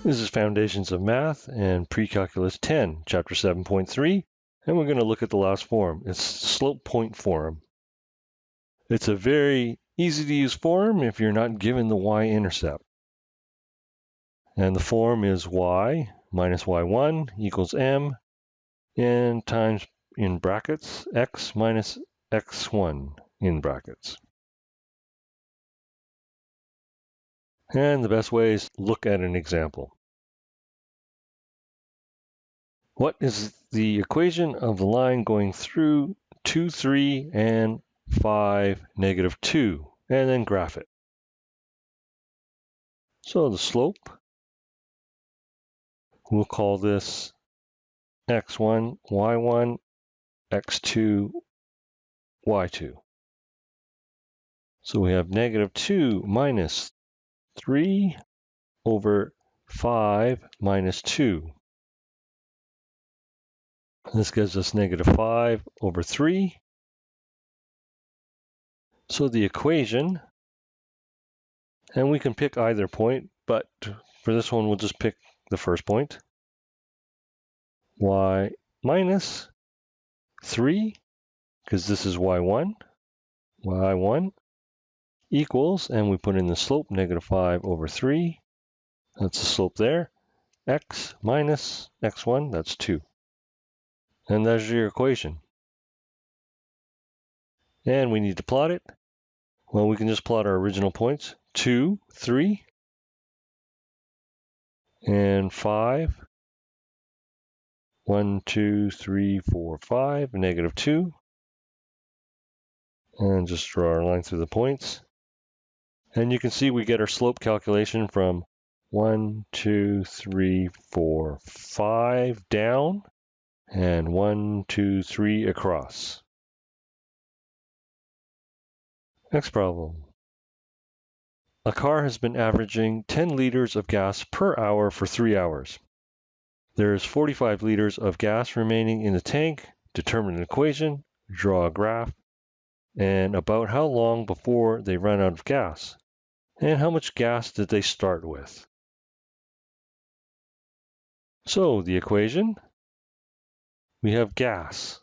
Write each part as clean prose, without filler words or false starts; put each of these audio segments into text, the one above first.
This is Foundations of Math and Pre-Calculus 10, Chapter 7.3, and we're going to look at the last form. It's slope point form. It's a very easy to use form if you're not given the y-intercept. And the form is y minus y1 equals m and times in brackets x minus x1 in brackets. And the best way is look at an example. What is the equation of the line going through 2, 3, and 5, negative 2, and then graph it? So the slope, we'll call this x1, y1, x2, y2. So we have negative 2 minus 3 over 5 minus 2. This gives us negative 5 over 3. So the equation, and we can pick either point, but for this one, we'll just pick the first point. Y minus 3, because this is y1, y1 equals, and we put in the slope, negative 5 over 3. That's the slope there. X minus x1, that's 2. And there's your equation. And we need to plot it. Well, we can just plot our original points. 2, 3, and 5. 1, 2, 3, 4, 5, negative 2. And just draw our line through the points. And you can see we get our slope calculation from 1, 2, 3, 4, 5 down, and 1, 2, 3 across. Next problem. A car has been averaging 10 liters of gas per hour for 3 hours. There is 45 liters of gas remaining in the tank. Determine an equation, draw a graph, and about how long before they run out of gas, and how much gas did they start with. So the equation, we have gas.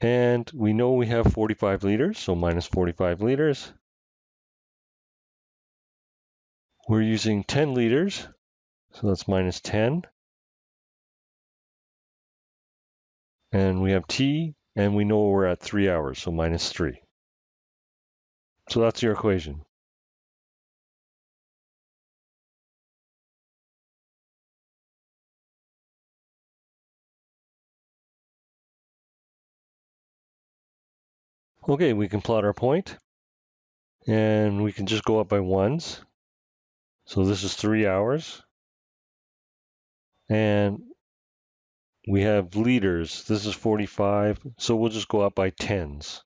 And we know we have 45 liters, so minus 45 liters. We're using 10 liters, so that's minus 10. And we have T, and we know we're at 3 hours, so minus 3. So that's your equation. Okay, we can plot our point, and we can just go up by ones. So this is 3 hours. And we have liters. This is 45, so we'll just go up by tens.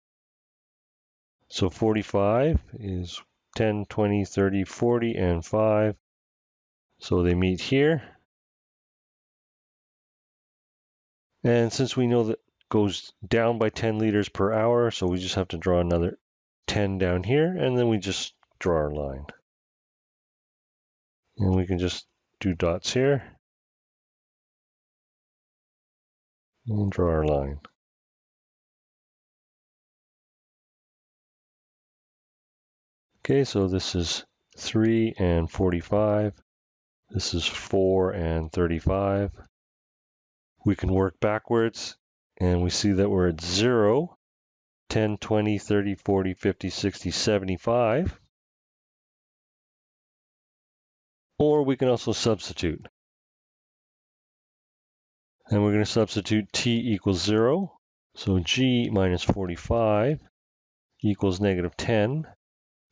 So 45 is 10, 20, 30, 40, and 5. So they meet here. And since we know that goes down by 10 liters per hour, so we just have to draw another 10 down here, and then we just draw our line. And we can just do dots here and draw our line. Okay, so this is 3 and 45. This is 4 and 35. We can work backwards, and we see that we're at 0, 10, 20, 30, 40, 50, 60, 75. Or we can also substitute. And we're going to substitute t equals 0. So g minus 45 equals negative 10.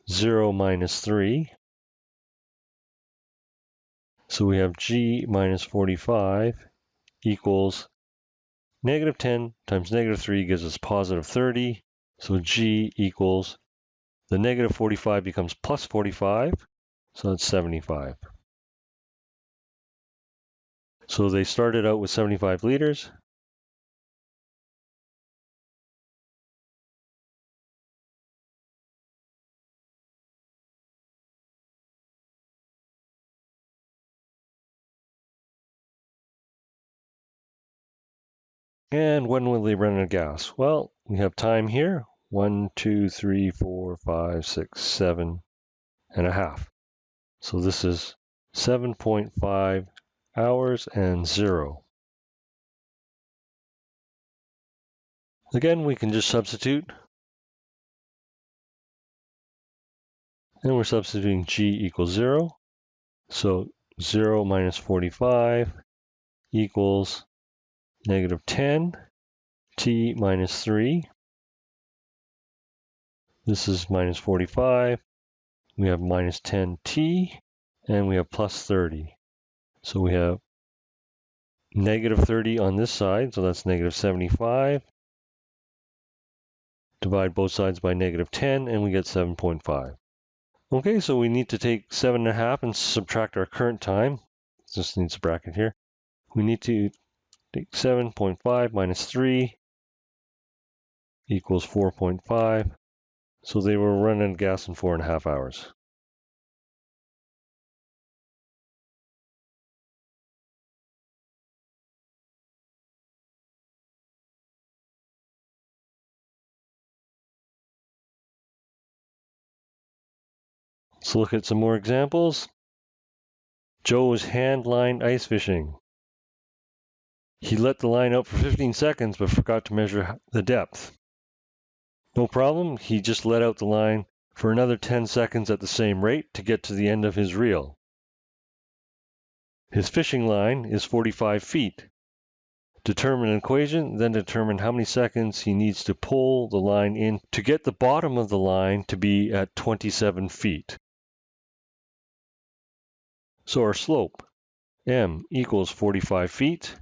0 minus 3. So we have g minus 45 equals negative 10 times negative 3 gives us positive 30. So g equals, the negative 45 becomes plus 45, so it's 75. So they started out with 75 liters. And when will they run out of gas? Well, we have time here, 1, 2, 3, 4, 5, 6, 7 and a half. So this is 7.5 hours and 0. Again, we can just substitute. And we're substituting g equals 0. So 0 minus 45 equals negative 10, t minus 3. This is minus 45. We have minus 10t, and we have plus 30. So we have negative 30 on this side, so that's negative 75. Divide both sides by negative 10, and we get 7.5. Okay, so we need to take 7.5 and subtract our current time. This needs a bracket here. We need to take 7.5 minus 3 equals 4.5. So they were running gas in 4.5 hours. Let's look at some more examples. Joe was hand-line ice fishing. He let the line out for 15 seconds but forgot to measure the depth. No problem, he just let out the line for another 10 seconds at the same rate to get to the end of his reel. His fishing line is 45 feet. Determine an equation, then determine how many seconds he needs to pull the line in to get the bottom of the line to be at 27 feet. So our slope, m, equals 45 feet,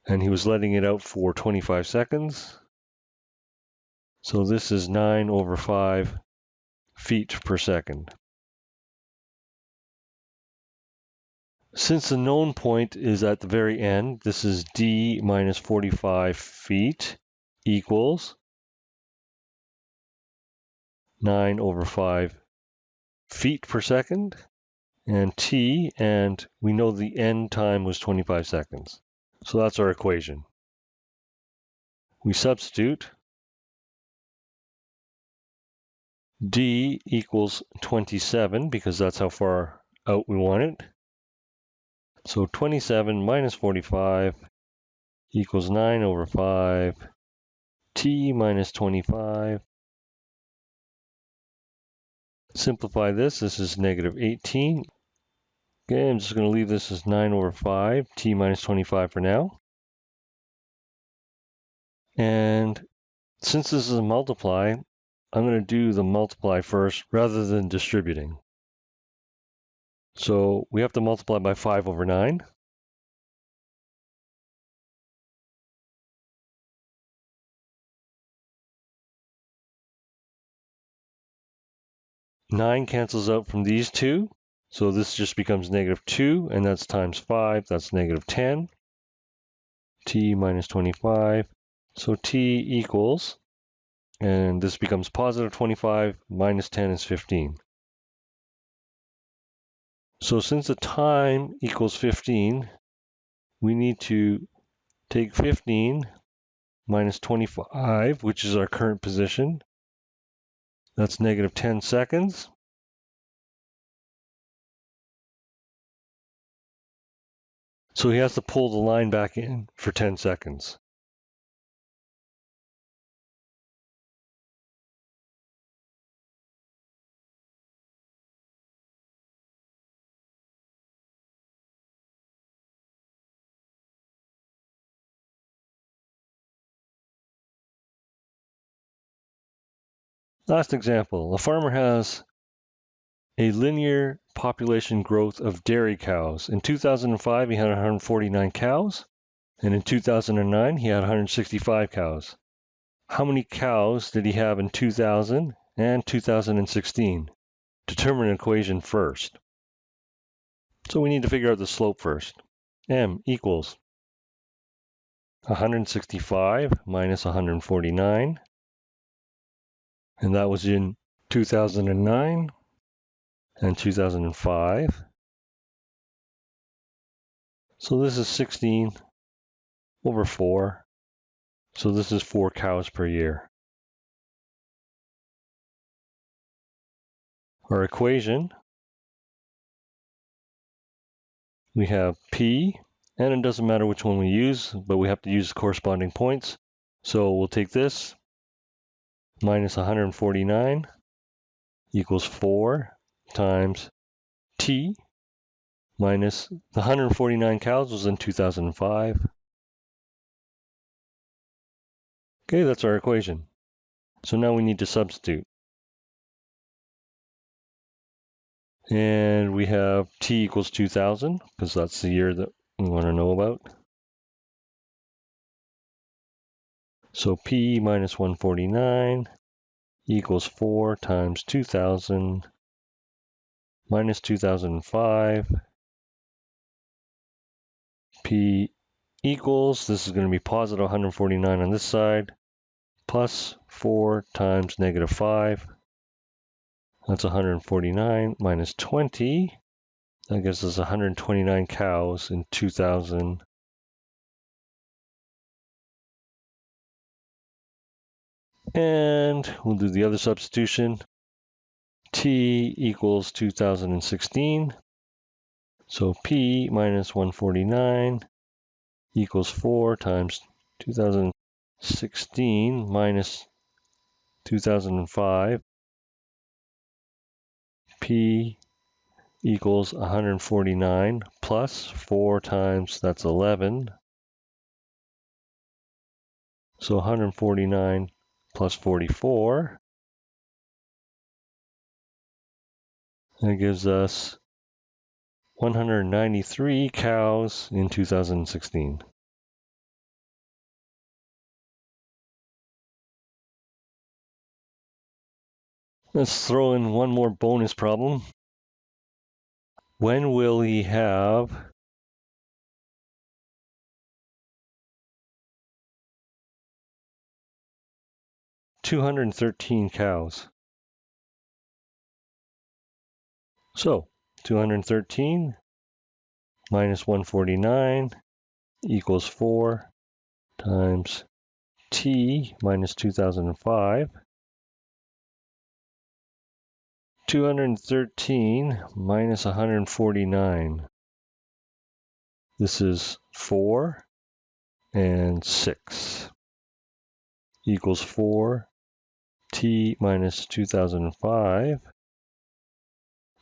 and he was letting it out for 25 seconds. So this is 9 over 5 feet per second. Since the known point is at the very end, this is d minus 45 feet equals 9 over 5 feet per second, and t, and we know the end time was 25 seconds. So that's our equation. We substitute. D equals 27 because that's how far out we want it. So 27 minus 45 equals 9 over 5, t minus 25. Simplify this, this is negative 18. Okay, I'm just going to leave this as 9 over 5, t minus 25 for now. And since this is a multiply, I'm going to do the multiply first rather than distributing. So we have to multiply by 5 over 9. Nine cancels out from these two, so this just becomes negative 2, and that's times 5, that's negative 10. T minus 25, so t equals, and this becomes positive 25, minus 10 is 15. So since the time equals 15, we need to take 15 minus 25, which is our current position. That's negative 10 seconds. So he has to pull the line back in for 10 seconds. Last example, a farmer has a linear population growth of dairy cows. In 2005, he had 149 cows, and in 2009, he had 165 cows. How many cows did he have in 2000 and 2016? Determine an equation first. So we need to figure out the slope first. M equals 165 minus 149, and that was in 2009 and 2005. So this is 16 over 4. So this is 4 cows per year. Our equation, we have P, and it doesn't matter which one we use, but we have to use corresponding points. So we'll take this, minus 149 equals 4 times T minus the 149 cows was in 2005. Okay, that's our equation. So now we need to substitute. And we have T equals 2000, because that's the year that we want to know about. So P minus 149 equals 4 times 2000 minus 2005. P equals, this is going to be positive 149 on this side, plus 4 times negative 5. That's 149 minus 20. That gives us 129 cows in 2000. And we'll do the other substitution. T equals 2016. So P minus 149 equals 4 times 2016 minus 2005. P equals 149 plus 4 times, that's 11. So 149 plus 44. That gives us 193 cows in 2016. Let's throw in one more bonus problem. When will he have 213 cows? So 213 minus 149 equals 4 times T minus 2005. 213 minus 149. This is 4 and 6 equals 4 T minus 2005.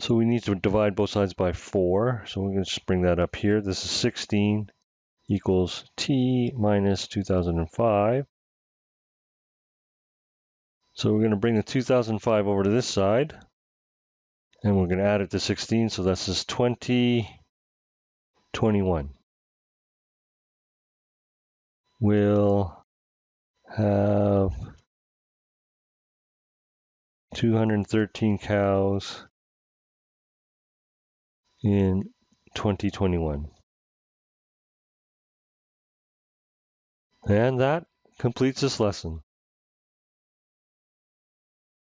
So we need to divide both sides by 4. So we're going to just bring that up here. This is 16 equals T minus 2005. So we're going to bring the 2005 over to this side. And we're going to add it to 16. So this is 20, 21. We'll have 213 cows in 2021. And that completes this lesson.